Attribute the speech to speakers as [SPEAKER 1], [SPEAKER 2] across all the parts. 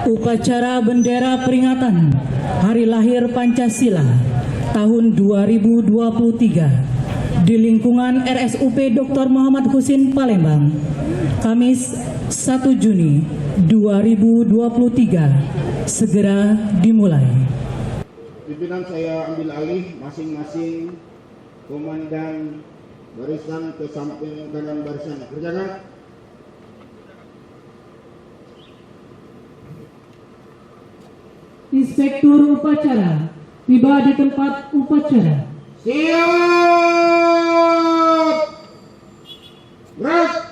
[SPEAKER 1] Upacara bendera peringatan Hari Lahir Pancasila tahun 2023 di lingkungan RSUP Dr. Muhammad Husin Palembang, Kamis 1 Juni 2023 segera dimulai.
[SPEAKER 2] Pimpinan saya ambil alih, masing-masing komandan barisan ke samping kanan barisan. Kerjakan.
[SPEAKER 1] Inspektur upacara tiba di tempat upacara.
[SPEAKER 2] Siap. Gerak.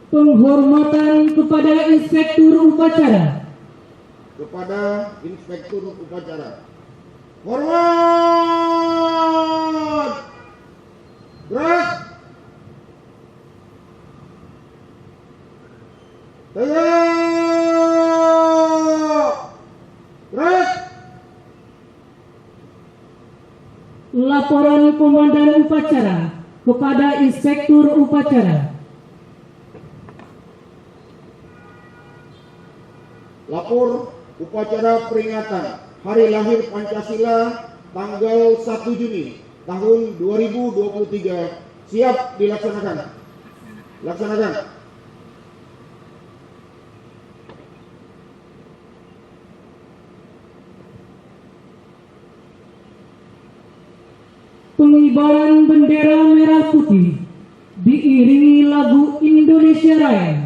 [SPEAKER 1] Penghormatan kepada Inspektur upacara.
[SPEAKER 2] Kepada Inspektur upacara. Hormat. Gerak. Tegak. Gerak.
[SPEAKER 1] Laporan Komandan Upacara kepada Inspektur Upacara.
[SPEAKER 2] Lapor upacara peringatan Hari Lahir Pancasila tanggal 1 Juni tahun 2023 siap dilaksanakan. Laksanakan.
[SPEAKER 1] Pengibaran bendera merah putih diiringi lagu Indonesia Raya.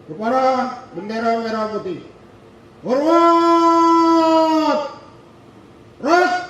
[SPEAKER 2] Kepada bendera merah putih. Hormat. Gerak.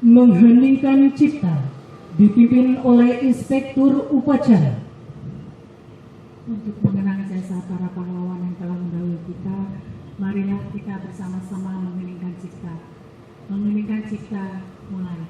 [SPEAKER 1] Mengheningkan cipta dipimpin oleh Inspektur Upacara.
[SPEAKER 3] Untuk mengenang jasa para pahlawan yang telah mendahului kita, marilah kita bersama-sama mengheningkan cipta. Mengheningkan cipta mulai.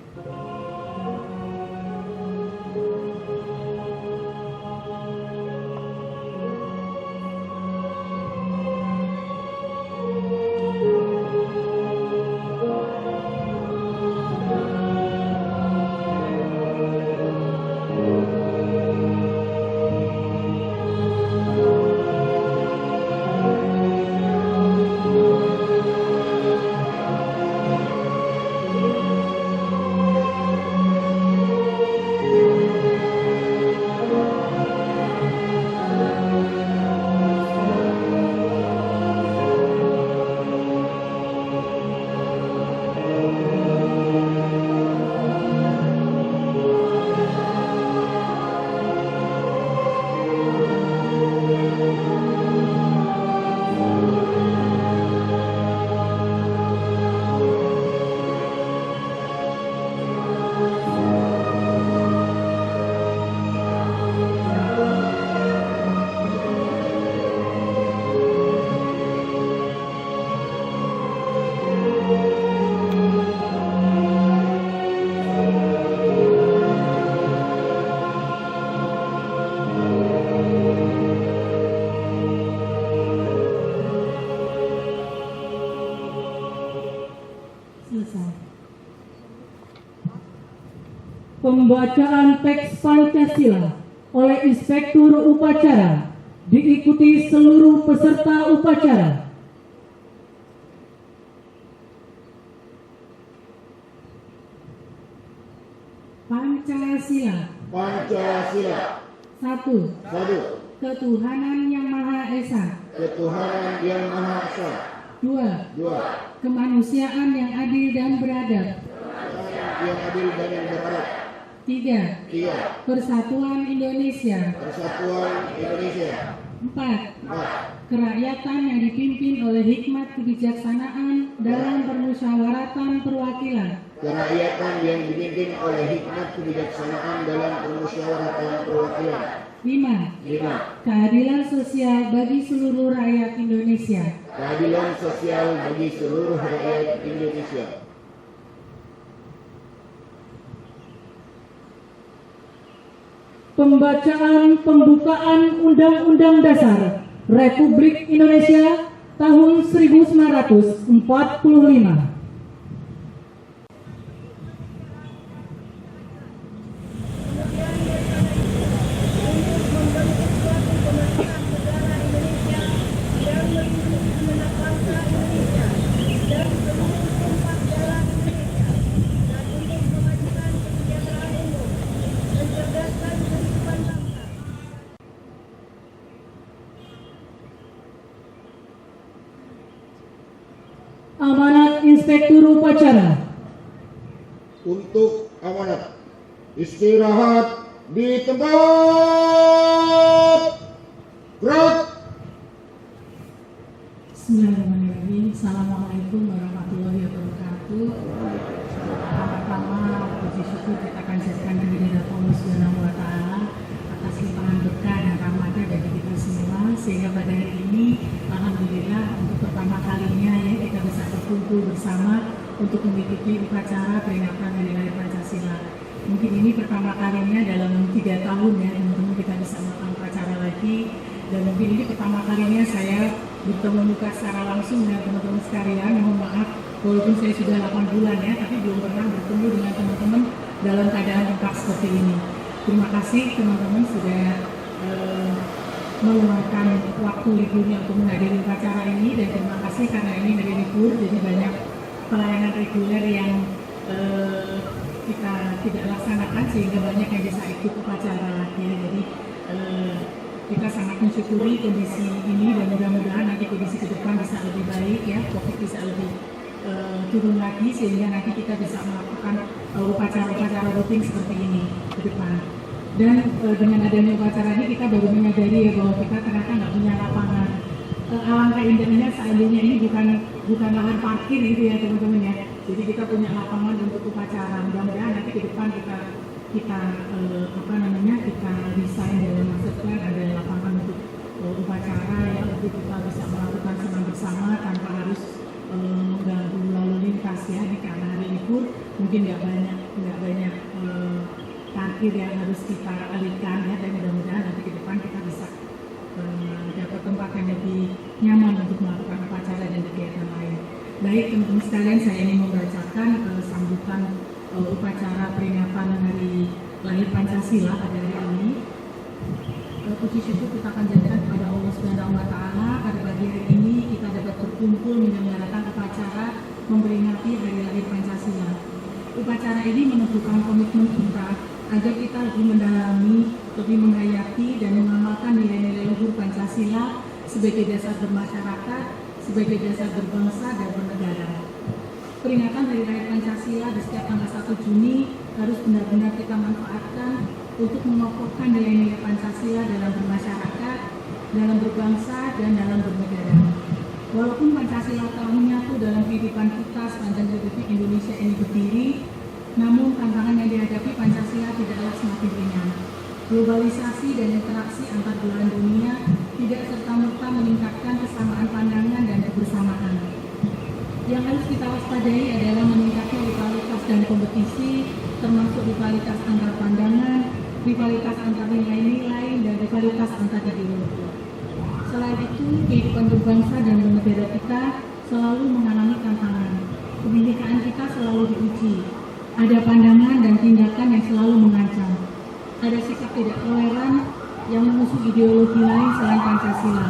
[SPEAKER 3] Selesai.
[SPEAKER 1] Pembacaan teks Pancasila oleh Inspektur Upacara diikuti seluruh peserta upacara.
[SPEAKER 3] Pancasila.
[SPEAKER 2] Pancasila.
[SPEAKER 3] 1.
[SPEAKER 2] 1.
[SPEAKER 3] Ketuhanan yang Maha Esa.
[SPEAKER 2] Ketuhanan yang Maha Esa.
[SPEAKER 3] 2.
[SPEAKER 2] 2.
[SPEAKER 3] Kemanusiaan yang adil dan beradab.
[SPEAKER 2] Yang adil dan yang beradab.
[SPEAKER 3] 3.
[SPEAKER 2] 3.
[SPEAKER 3] Persatuan Indonesia.
[SPEAKER 2] Persatuan Indonesia.
[SPEAKER 3] 4.
[SPEAKER 2] 4.
[SPEAKER 3] Kerakyatan yang dipimpin oleh hikmat kebijaksanaan dalam permusyawaratan perwakilan.
[SPEAKER 2] Kerakyatan yang dipimpin oleh hikmat kebijaksanaan dalam permusyawaratan perwakilan.
[SPEAKER 3] 5.
[SPEAKER 2] 5.
[SPEAKER 3] Keadilan sosial bagi seluruh rakyat Indonesia.
[SPEAKER 2] Keadilan sosial bagi seluruh rakyat Indonesia.
[SPEAKER 1] Pembacaan pembukaan Undang-Undang Dasar Republik Indonesia tahun 1945. Amanat Inspektur Upacara.
[SPEAKER 2] Untuk amanat, istirahat di tempat. Gerak.
[SPEAKER 3] Bismillahirrahmanirrahim. Assalamualaikum warahmatullahi wabarakatuh. Pertama-tama puji syukur kita akan jadikan kehadirat Allah Subhanahu wa taala atas limpahan berkah dan rahmatnya bagi kita semua, sehingga pada hari ini alhamdulillah untuk pertama kalinya ya kita bisa berkumpul bersama untuk mengikuti upacara peringatan Hari Lahir Pancasila. Mungkin ini pertama kalinya dalam 3 tahun ya teman-teman kita bisa melakukan upacara lagi, dan mungkin ini pertama kalinya saya bertemu muka secara langsung dengan teman-teman sekalian. Mohon maaf walaupun saya sudah 8 bulan ya, tapi belum pernah bertemu dengan teman-teman dalam keadaan lengkap seperti ini. Terima kasih teman-teman sudah meluangkan waktu liburnya untuk menghadiri upacara ini, dan terima kasih karena ini hari libur jadi banyak pelayanan reguler yang kita tidak laksanakan sehingga banyak yang bisa ikut upacara lagi. Jadi kita sangat mensyukuri kondisi ini dan mudah-mudahan nanti kondisi ke depan bisa lebih baik ya, COVID bisa lebih turun lagi sehingga nanti kita bisa melakukan upacara-upacara rutin seperti ini ke depan. Dan dengan adanya upacara ini kita baru menyadari ya bahwa kita ternyata nggak punya lapangan. Alangkah indahnya seandainya ini bukan lahan parkir gitu ya teman-teman ya. Jadi kita punya lapangan untuk upacara. Mudah-mudahan nanti ke depan kita desain dalam master plan ada lapangan untuk upacara ya, untuk kita bisa melakukan senam bersama tanpa harus mengganggu lalu lintas ya. Ini karena hari libur mungkin nggak banyak parkir yang harus kita alihkan ya, dan mudah-mudahan nanti ke depan kita bisa dapat tempat yang lebih nyaman untuk melakukan upacara dan kegiatan lain. Baik teman-teman sekalian, saya ingin membacakan sambutan upacara peringatan Hari Lahir Pancasila pada hari ini. Puji syukur kita akan jadikan kepada Allah Subhanahu wa Ta'ala pada pagi hari ini kita dapat berkumpul menyelenggarakan upacara memperingati Hari Lahir Pancasila. Upacara ini menunjukkan komitmen kita agar kita lebih mendalami, lebih menghayati dan mengamalkan nilai-nilai luhur Pancasila sebagai dasar bermasyarakat, sebagai dasar berbangsa dan bernegara. Peringatan Hari Lahir Pancasila di setiap tanggal 1 Juni harus benar-benar kita manfaatkan untuk mengokohkan nilai-nilai Pancasila dalam bermasyarakat, dalam berbangsa, dan dalam bernegara. Walaupun Pancasila telah menyatu dalam kehidupan kita sepanjang Republik Indonesia ini berdiri, namun tantangan yang dihadapi Pancasila tidaklah semakin ringan. Globalisasi dan interaksi antar belahan dunia tidak serta-merta meningkatkan kesamaan pandangan dan kebersamaan. Yang harus kita waspadai adalah meningkatnya rivalitas dan kompetisi, termasuk rivalitas antar pandangan, rivalitas antar nilai-nilai, dan rivalitas antar ideologi. Selain itu, kehidupan berbangsa dan bernegara kita selalu mengalami tantangan. Kebinekaan kita selalu diuji. Ada pandangan dan tindakan yang selalu mengancam. Ada sikap tidak toleran yang mengusung ideologi lain selain Pancasila.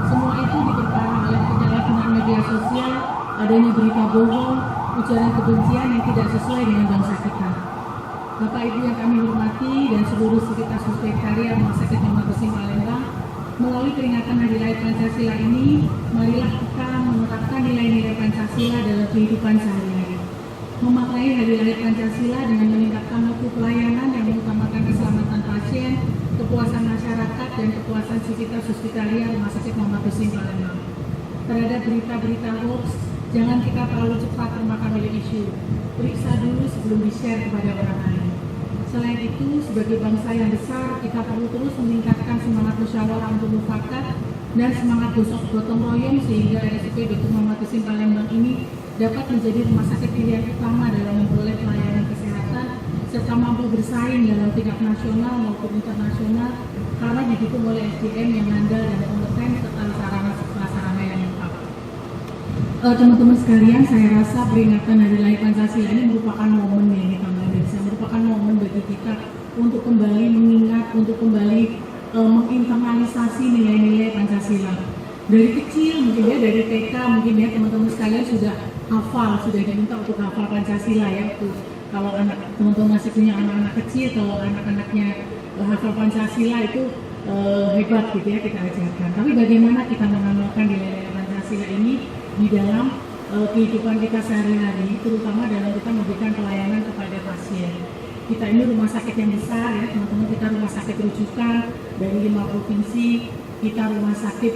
[SPEAKER 3] Semua itu diperparah oleh penyalahgunaan media sosial, adanya berita bohong, ujaran kebencian yang tidak sesuai dengan bangsa kita. Bapak Ibu yang kami hormati dan seluruh sivitas hospitalia Rumah Sakit Muhammad Hussein Palembang, melalui peringatan Hari Lahir Pancasila ini, marilah kita menerapkan nilai-nilai Pancasila dalam kehidupan sehari-hari. Memaknai Hari Lahir Pancasila dengan meningkatkan mutu pelayanan yang mengutamakan keselamatan pasien, kepuasan masyarakat, dan kepuasan sivitas hospitalia Rumah Sakit Muhammad Hussein Palembang. Terhadap berita-berita hoax, jangan kita terlalu cepat termakan oleh isu. Periksa dulu sebelum di-share kepada orang lain. Selain itu, sebagai bangsa yang besar, kita perlu terus meningkatkan semangat musyawarah untuk mufakat dan semangat gotong royong sehingga RSUP Dr. Muhammad Hussein Palembang ini dapat menjadi rumah sakit pilihan utama dalam memperoleh pelayanan kesehatan serta mampu bersaing dalam tingkat nasional maupun internasional karena didukung oleh SDM yang handal dan kompeten serta sarana yang lengkap. Teman-teman sekalian, saya rasa peringatan Hari Lahir Pancasila ini merupakan momen yang kita bisa merupakan momen bagi kita untuk kembali mengingat, untuk kembali menginternalisasi nilai-nilai Pancasila. Dari kecil mungkin ya, dari TK mungkin ya teman-teman sekalian sudah hafal, sudah diminta untuk hafal Pancasila ya. Kalau anak teman-teman masih punya anak-anak kecil, kalau anak-anaknya hafal Pancasila itu hebat gitu ya, kita ajarkan. Tapi bagaimana kita mengamalkan nilai-nilai Pancasila ini di dalam kehidupan kita sehari-hari, terutama dalam kita memberikan pelayanan kepada pasien. Kita ini rumah sakit yang besar ya teman-teman, kita rumah sakit rujukan dari 5 provinsi, kita rumah sakit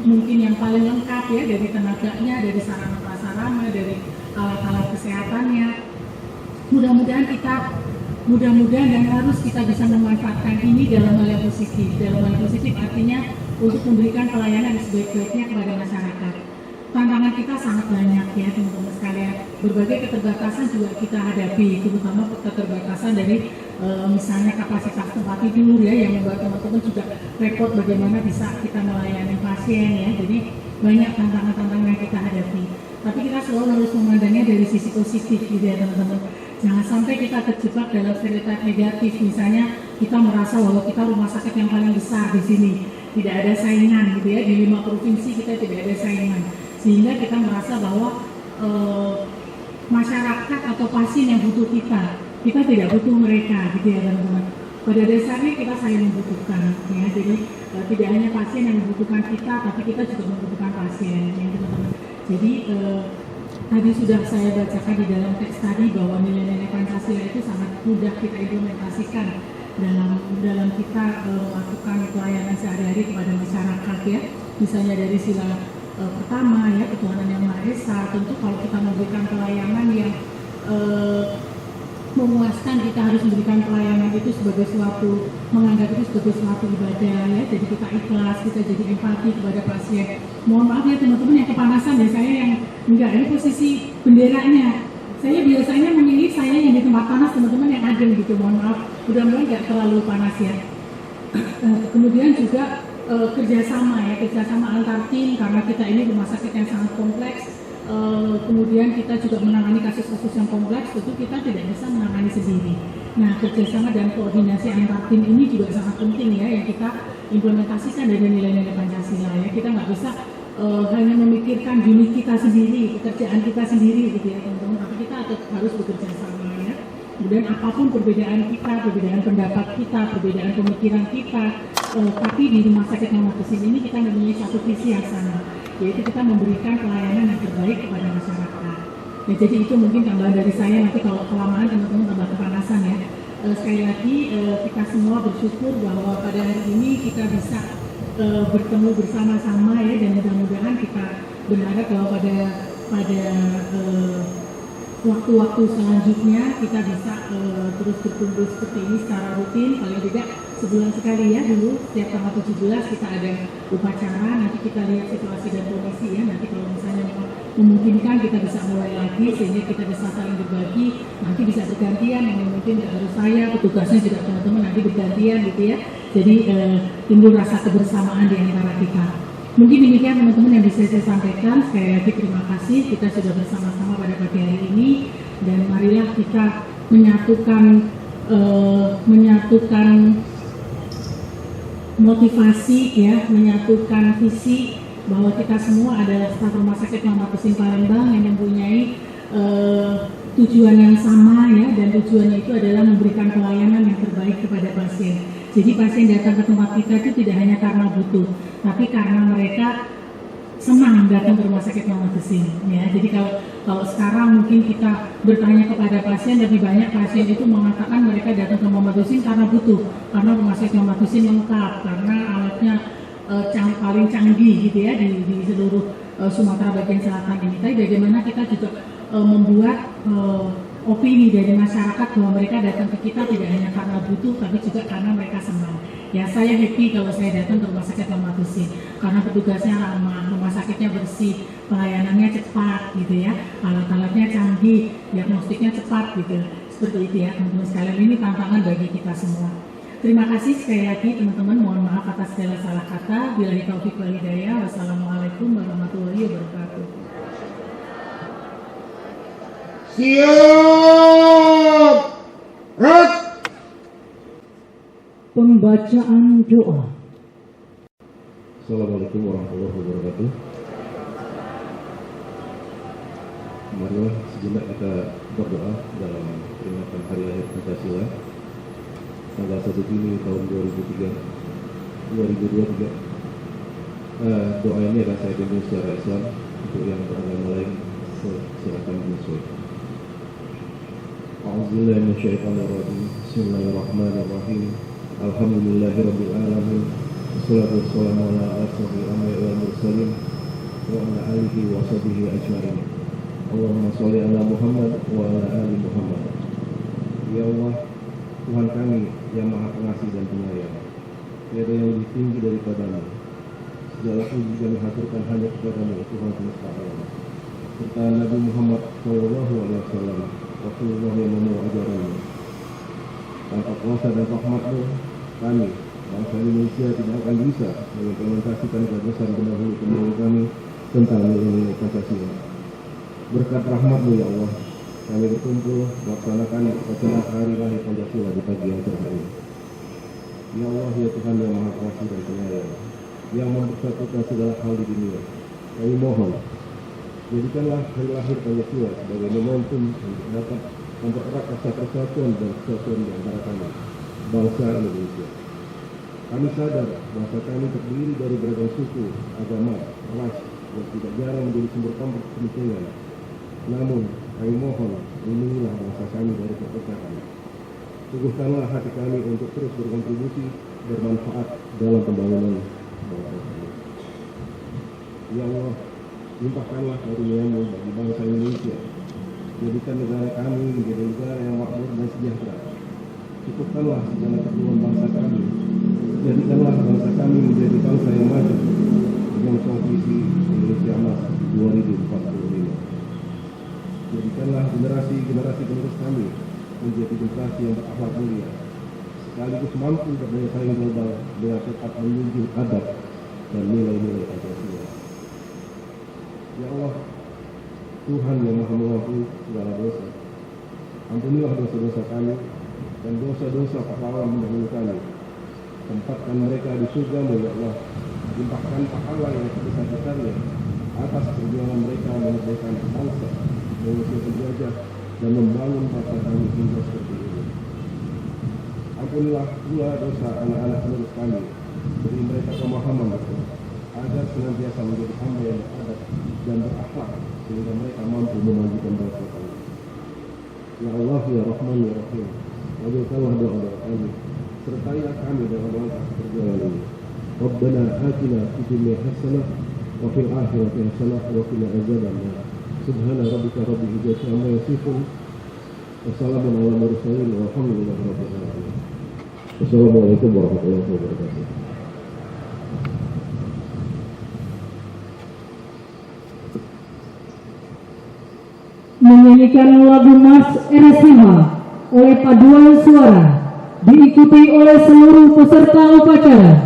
[SPEAKER 3] mungkin yang paling lengkap ya, dari tenaganya, dari sarana prasarana, dari alat-alat kesehatannya. Mudah-mudahan dan harus kita bisa memanfaatkan ini dalam hal yang positif. Dalam hal yang positif artinya untuk memberikan pelayanan sebaik-baiknya kepada masyarakat. Tantangan kita sangat banyak ya teman-teman sekalian. Berbagai keterbatasan juga kita hadapi, terutama keterbatasan dari misalnya kapasitas tempat tidur ya, yang membuat teman-teman juga repot bagaimana bisa kita melayani pasien ya. Jadi banyak tantangan-tantangan yang kita hadapi. Tapi kita selalu harus memandangnya dari sisi positif gitu ya teman-teman. Jangan sampai kita terjebak dalam stereotip negatif. Misalnya kita merasa bahwa kita rumah sakit yang paling besar di sini, tidak ada saingan gitu ya, di 5 provinsi kita tidak ada saingan, sehingga kita merasa bahwa masyarakat atau pasien yang butuh kita tidak butuh mereka gitu ya teman-teman. Pada dasarnya kita saling membutuhkan ya, jadi tidak hanya pasien yang membutuhkan kita, tapi kita juga membutuhkan pasien ya teman-teman. Jadi tadi sudah saya bacakan di dalam teks tadi bahwa nilai-nilai Pancasila itu sangat mudah kita implementasikan dalam kita melakukan pelayanan sehari-hari kepada masyarakat ya. Misalnya dari sila pertama ya, ketuhanan yang Maha Esa. Tentu kalau kita memberikan pelayanan yang memuaskan, kita harus memberikan pelayanan itu sebagai suatu, menganggap itu sebagai suatu ibadah ya. Jadi kita ikhlas, kita jadi empati kepada pasien. Mohon maaf ya teman-teman yang kepanasan ya, saya yang enggak, ini posisi benderanya. Saya biasanya memilih saya yang di tempat panas, teman-teman yang adem gitu. Mohon maaf, mudah-mudahan nggak terlalu panas ya. Kemudian juga kerjasama ya, kerjasama antar tim, karena kita ini rumah sakit yang sangat kompleks. Kemudian kita juga menangani kasus-kasus yang kompleks, tentu kita tidak bisa menangani sendiri. Nah, kerjasama dan koordinasi antar tim ini juga sangat penting ya, yang kita implementasikan dari nilai-nilai Pancasila ya. Kita nggak bisa hanya memikirkan unit kita sendiri, pekerjaan kita sendiri gitu ya teman-teman, tapi kita harus bekerja sama ya. Kemudian apapun perbedaan kita, perbedaan pendapat kita, perbedaan pemikiran kita, tapi di rumah sakit Muhammad Husin ini kita mempunyai satu visi yang sama, yaitu kita memberikan pelayanan yang terbaik kepada masyarakat. Ya, jadi itu mungkin tambahan dari saya, nanti kalau kelamaan teman-teman tambah kepanasan ya. Sekali lagi kita semua bersyukur bahwa pada hari ini kita bisa bertemu bersama-sama ya, dan mudah-mudahan kita berharap bahwa pada waktu-waktu selanjutnya kita bisa terus berkumpul seperti ini secara rutin, paling tidak sebulan sekali ya. Dulu setiap tanggal 17 kita ada upacara, nanti kita lihat situasi dan kondisi ya, nanti kalau misalnya memungkinkan kita bisa mulai lagi sehingga kita bisa saling berbagi, nanti bisa bergantian, yang mungkin nggak harus saya, petugasnya juga teman-teman nanti bergantian gitu ya. Jadi timbul rasa kebersamaan di antara kita. Mungkin demikian teman-teman yang bisa saya sampaikan. Sekali lagi terima kasih, kita sudah bersama-sama pada pagi hari ini, dan marilah kita menyatukan motivasi ya, menyatukan visi bahwa kita semua adalah staf Rumah Sakit Muhammad Husin Palembang yang mempunyai tujuan yang sama ya, dan tujuannya itu adalah memberikan pelayanan yang terbaik kepada pasien. Jadi pasien datang ke tempat kita itu tidak hanya karena butuh, tapi karena mereka senang datang ke Rumah Sakit Muhammad Husin ya. Jadi kalau sekarang mungkin kita bertanya kepada pasien, lebih banyak pasien itu mengatakan mereka datang ke Muhammad Husin karena butuh, karena Rumah Sakit Muhammad Husin lengkap, karena alatnya paling canggih gitu ya di seluruh Sumatera bagian selatan ini. Tapi bagaimana kita juga membuat opini dari masyarakat bahwa mereka datang ke kita tidak hanya karena butuh, tapi juga karena mereka senang. Ya, saya happy kalau saya datang ke Rumah Sakit Muhammad Husin karena petugasnya ramah, rumah sakitnya bersih, pelayanannya cepat gitu ya, alat-alatnya canggih, diagnostiknya cepat gitu. Seperti itu ya teman-teman sekalian, ini tantangan bagi kita semua. Terima kasih sekali lagi teman-teman, mohon maaf atas segala salah kata. Billahi taufiq wal hidayah. Wassalamualaikum warahmatullahi wabarakatuh.
[SPEAKER 2] Siap. Rat.
[SPEAKER 1] Pembacaan doa.
[SPEAKER 4] Assalamualaikum warahmatullahi wabarakatuh. Marilah sejenak kita berdoa dalam peringatan Hari Lahir Pancasila tanggal 1 Juni tahun 2023. Doa ini akan saya pimpin secara Islam, untuk yang beragama lain silakan menyesuaikan. A'udzubillahi minasyaitonir rajim. Bismillahirrahmanirrahim. Alhamdulillahirabbil alamin. Wassalatu wassalamu ala asyrofil anbiya'i wal mursalin wa ala alihi wa sahbihi ajma'in. Allahumma sholli ala Muhammad wa ala ali Muhammad. Ya Allah, Tuhan kami yang Maha Pengasih dan Penyayang, tiada yang lebih tinggi daripadamu. Segala puji kami haturkan hanya kepadamu, Tuhan semesta alam, serta Nabi Muhammad SAW, Rasulullah yang membawa ajaranmu. Tanpa kuasa dan rahmat-Mu, kami, bangsa Indonesia, tidak akan bisa mengimplementasikan gagasan pendahulu kami tentang nilai-nilai Pancasila. Berkat rahmat-Mu ya Allah, kami berkumpul melaksanakan upacara Hari Lahir Pancasila di pagi yang cerah ini. Ya Allah, ya Tuhan yang Maha Pengasih dan Penyayang, yang mempersatukan segala hal di dunia, kami mohon, jadikanlah Hari Lahir Pancasila sebagai momentum untuk dapat mempererat rasa persatuan dan kesatuan di antara kami, bangsa Indonesia. Kami sadar bahwa kami terdiri dari beragam suku, agama, ras, dan tidak jarang menjadi sumber konflik kepentingan. Namun, kami mohon, lindungilah bangsa kami dari perpecahan. Teguhkanlah hati kami untuk terus berkontribusi bermanfaat dalam pembangunan bangsa kami. Ya Allah, limpahkanlah karunia-Mu bagi bangsa Indonesia. Jadikan negara kami menjadi negara yang makmur dan sejahtera. Cukupkanlah segala keperluan bangsa kami. Jadikanlah bangsa kami menjadi bangsa yang maju menyongsong visi Indonesia Emas 2045. Jadikanlah generasi penerus kami menjadi generasi yang berakhlak mulia, sekaligus mampu berdaya saing global dengan tetap menjunjung adab dan nilai-nilai Pancasila. Ya Allah, Tuhan yang Maha Mengampuni segala dosa, ampunilah dosa-dosa kami dan dosa-dosa pahlawan pendahulu kami. Tempatkan mereka di surga-Mu, ya Allah. Limpahkan pahala yang sebesar-besarnya atas perjuangan mereka memerdekakan bangsa, mengusir penjajah dan membangun bangsa kami hingga seperti ini. Ampunilah pula dosa anak-anak penerus kami, beri mereka pemahaman agar senantiasa menjadi hamba yang beradab dan berakhlak sehingga mereka mampu memajukan bangsa kami. Ya Allah, ya Rahman, ya Rahim, wajibkanlah doa-doa kami, sertailah kami dalam langkah perjuangan ini. Rabbana atina fid dunya hasanah wa fil akhirati hasanah wa qina adzabannar. Subhana rabbika rabbil izzati amma yasifun. Wassalamun ala mursalin walhamdulillahi rabbil alamin. Wassalamualaikum warahmatullahi wabarakatuh.
[SPEAKER 3] Menyanyikan lagu Mas RS5 oleh paduan suara diikuti oleh seluruh peserta upacara.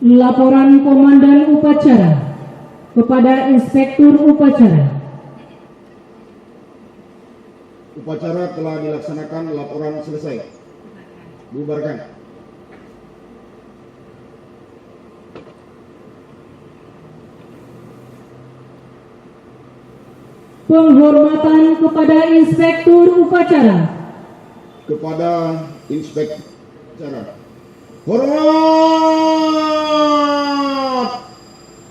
[SPEAKER 3] Laporan Komandan Upacara kepada Inspektur Upacara.
[SPEAKER 2] Upacara telah dilaksanakan, laporan selesai. Bubarkan.
[SPEAKER 3] Penghormatan kepada Inspektur Upacara.
[SPEAKER 2] Kepada Inspektur Upacara. Hormat!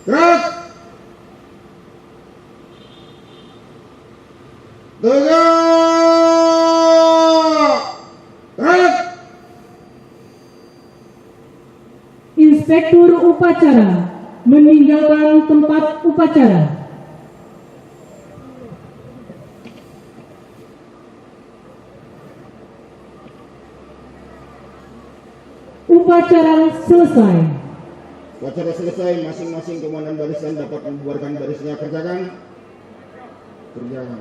[SPEAKER 2] Gerak! Tegak! Gerak!
[SPEAKER 3] Inspektur Upacara meninggalkan tempat upacara. Upacara selesai.
[SPEAKER 2] Upacara selesai, masing-masing komandan barisan dapat membubarkan barisnya. Kerjakan. Kerjakan.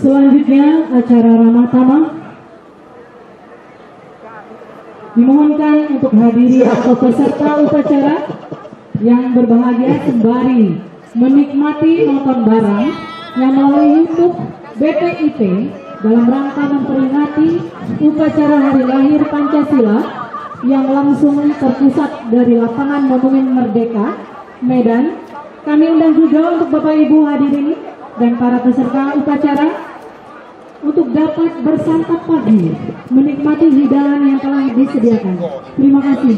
[SPEAKER 3] Selanjutnya acara ramah tamah Dimohonkan untuk hadiri atau peserta upacara yang berbahagia sembari menikmati nonton bareng yang melalui YouTube BPIP dalam rangka memperingati upacara Hari Lahir Pancasila yang langsung terpusat dari lapangan Monumen Merdeka, Medan. Kami undang juga untuk Bapak Ibu hadirin dan para peserta upacara untuk dapat bersantap pagi, menikmati hidangan yang telah disediakan. Terima kasih.